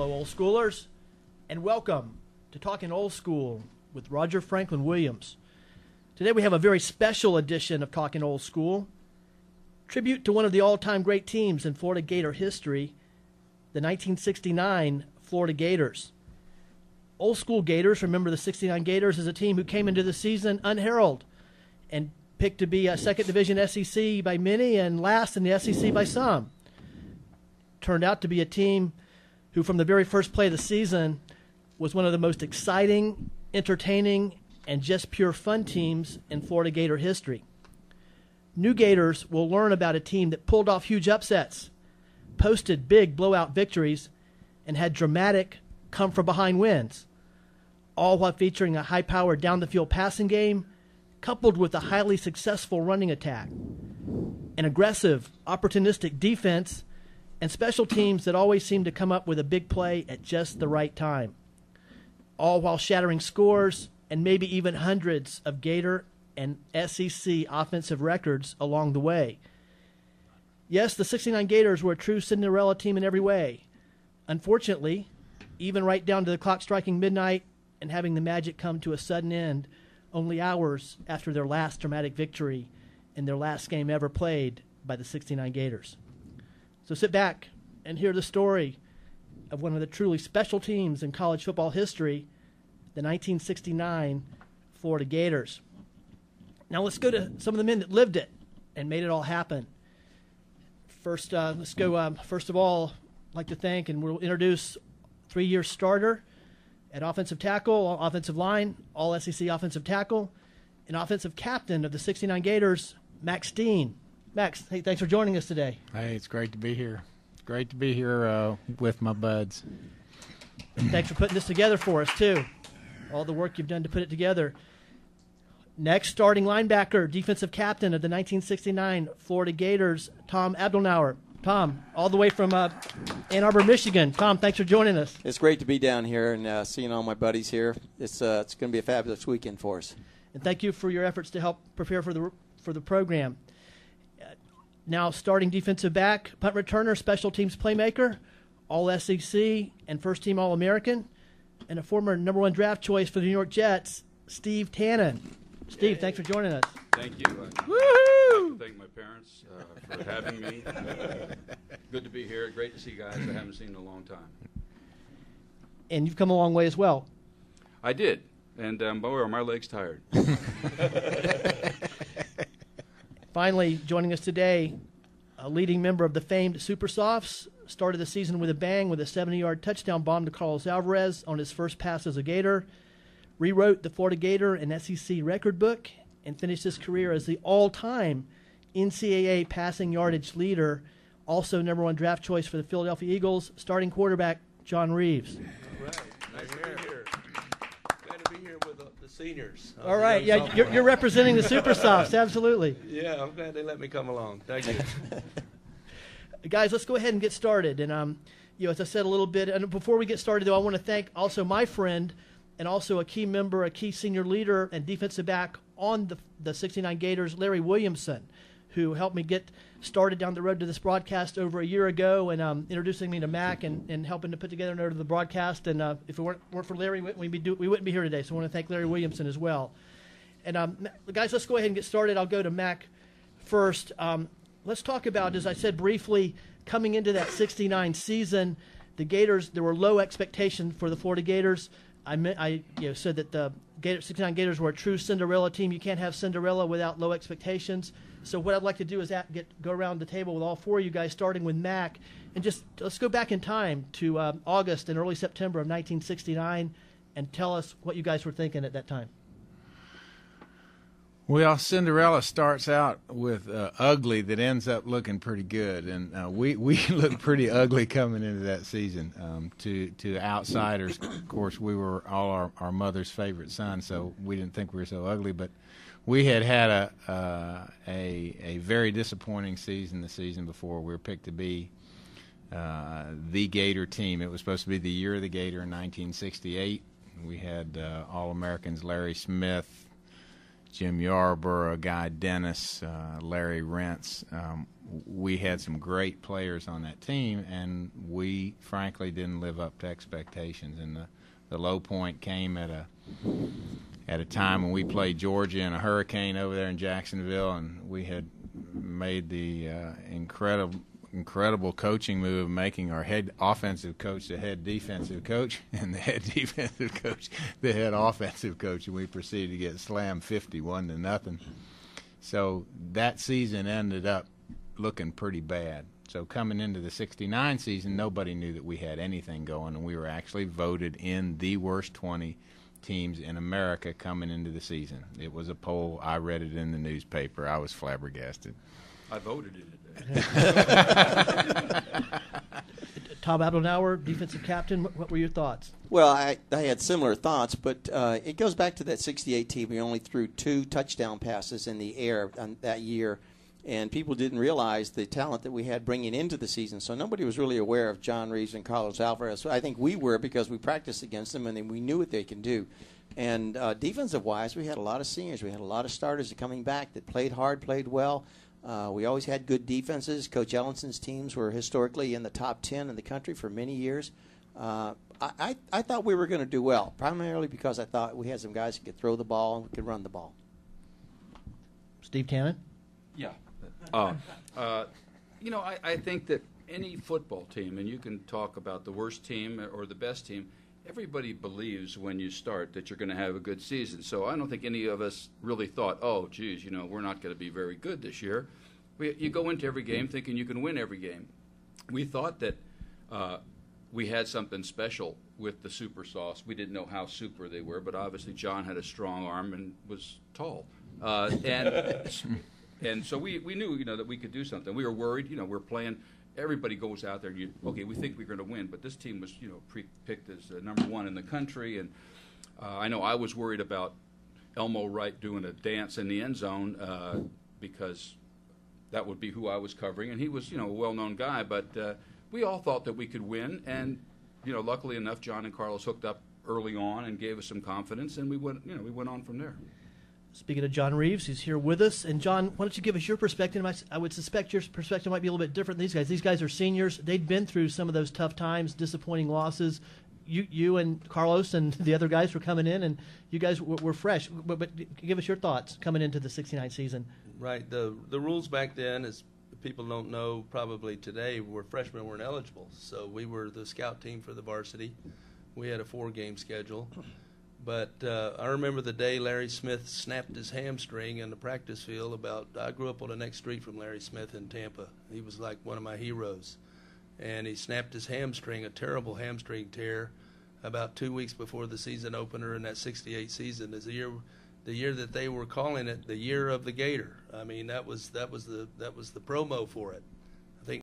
Hello, old schoolers, and welcome to Talkin Old School with Roger Franklin Williams. Today we have a very special edition of Talkin Old School, tribute to one of the all-time great teams in Florida Gator history, the 1969 Florida Gators. Old School Gators, remember the 69 Gators, is a team who came into the season unheralded and picked to be a second division SEC by many and last in the SEC by some. Turned out to be a team who from the very first play of the season was one of the most exciting, entertaining, and just pure fun teams in Florida Gator history. New Gators will learn about a team that pulled off huge upsets, posted big blowout victories, and had dramatic come-from-behind wins, all while featuring a high-powered down-the-field passing game coupled with a highly successful running attack, an aggressive, opportunistic defense, and special teams that always seem to come up with a big play at just the right time, all while shattering scores and maybe even hundreds of Gator and SEC offensive records along the way. Yes, the 69 Gators were a true Cinderella team in every way. Unfortunately, even right down to the clock striking midnight and having the magic come to a sudden end only hours after their last dramatic victory in their last game ever played by the 69 Gators. So sit back and hear the story of one of the truly special teams in college football history, the 1969 Florida Gators. Now let's go to some of the men that lived it and made it all happen. First, let's go. First of all, I'd like to thank and we'll introduce three-year starter at offensive tackle, offensive line, all SEC offensive tackle, and offensive captain of the 69 Gators, Max Dean. Max, hey, thanks for joining us today. Hey, it's great to be here. Great to be here with my buds. And thanks for putting this together for us, too. All the work you've done to put it together. Next, starting linebacker, defensive captain of the 1969 Florida Gators, Tom Abdelnauer. Tom, all the way from Ann Arbor, Michigan. Tom, thanks for joining us. It's great to be down here and seeing all my buddies here. It's going to be a fabulous weekend for us. And thank you for your efforts to help prepare for the program. Now starting defensive back, punt returner, special teams playmaker, all SEC and first team All-American, and a former number one draft choice for the New York Jets, Steve Tannen. Steve, thanks for joining us. Thank you. Woohoo! I'd like to thank my parents for having me. Good to be here. Great to see guys I haven't seen in a long time. And you've come a long way as well. I did. And boy, are my legs tired. Finally, joining us today, a leading member of the famed Super Softs, started the season with a bang with a 70-yard touchdown bomb to Carlos Alvarez on his first pass as a Gator, rewrote the Florida Gator and SEC record book, and finished his career as the all-time NCAA passing yardage leader, also number one draft choice for the Philadelphia Eagles, starting quarterback John Reeves. All right, nice to be here. Glad to be here with the seniors. All right, yeah, you're representing the Super Softs, absolutely. Yeah, I'm glad they let me come along. Thank you. Guys, let's go ahead and get started. And as I said a little bit, and before we get started, though, I want to thank also my friend and also a key member, a key senior leader and defensive back on the 69 Gators, Larry Williamson, who helped me get started down the road to this broadcast over a year ago and introducing me to Mac and helping to put together an order to the broadcast. And if it weren't for Larry, we wouldn't be here today. So I want to thank Larry Williamson as well. And guys, let's go ahead and get started. I'll go to Mac first. Let's talk about, as I said briefly, coming into that 69 season, the Gators, there were low expectations for the Florida Gators. I said that the 69 Gators were a true Cinderella team. You can't have Cinderella without low expectations. So what I'd like to do is go around the table with all four of you guys, starting with Mac, and just let's go back in time to August and early September of 1969 and tell us what you guys were thinking at that time. Well, Cinderella starts out with ugly that ends up looking pretty good, and we looked pretty ugly coming into that season. To outsiders, of course, we were all our mother's favorite son, so we didn't think we were so ugly. But we had a very disappointing season the season before. We were picked to be the Gator team. It was supposed to be the year of the Gator in 1968. We had All-Americans Larry Smith, Jim Yarborough, Guy Dennis, Larry Rentz. We had some great players on that team, and we frankly didn't live up to expectations. And the low point came at a time when we played Georgia in a hurricane over there in Jacksonville, and we had made the incredible coaching move of making our head offensive coach the head defensive coach, and the head defensive coach the head offensive coach, and we proceeded to get slammed 51-0. So that season ended up looking pretty bad. So coming into the '69 season, nobody knew that we had anything going, and we were actually voted in the worst 20 teams in America coming into the season. It was a poll. I read it in the newspaper. I was flabbergasted. I voted in it. Tom Abdelnauer, defensive captain, what were your thoughts? Well, I had similar thoughts, but it goes back to that '68 team. We only threw 2 touchdown passes in the air that year, and people didn't realize the talent that we had bringing into the season. So nobody was really aware of John Reeves and Carlos Alvarez. I think we were, because we practiced against them, and then we knew what they can do. And defensive-wise, we had a lot of seniors. We had a lot of starters coming back that played hard, played well. We always had good defenses. Coach Ellison's teams were historically in the top 10 in the country for many years. I thought we were going to do well, primarily because I thought we had some guys who could throw the ball and could run the ball. Steve Tannen? Yeah. I think that any football team, and you can talk about the worst team or the best team, everybody believes when you start that you're going to have a good season. So I don't think any of us really thought, oh, geez, we're not going to be very good this year. You go into every game thinking you can win every game. We thought that we had something special with the super sauce. We didn't know how super they were, but obviously John had a strong arm and was tall. And so we knew, that we could do something. We were worried, we're playing. Everybody goes out there and we think we're going to win, but this team was, picked as number 1 in the country. And I know I was worried about Elmo Wright doing a dance in the end zone because that would be who I was covering, and he was, a well-known guy. But we all thought that we could win, and luckily enough, John and Carlos hooked up early on and gave us some confidence, and we went on from there. Speaking of John Reeves, he's here with us. And, John, why don't you give us your perspective? I would suspect your perspective might be a little bit different than these guys. These guys are seniors. They'd been through some of those tough times, disappointing losses. You and Carlos and the other guys were coming in, and you guys were fresh. But give us your thoughts coming into the '69 season. Right. The rules back then, as people don't know probably today, were freshmen weren't eligible. So we were the scout team for the varsity. We had a 4-game schedule. But I remember the day Larry Smith snapped his hamstring in the practice field. I grew up on the next street from Larry Smith in Tampa. He was like one of my heroes. And he snapped his hamstring, a terrible hamstring tear, about 2 weeks before the season opener in that '68 season. Is the year that they were calling it the year of the Gator. I mean, that was the promo for it.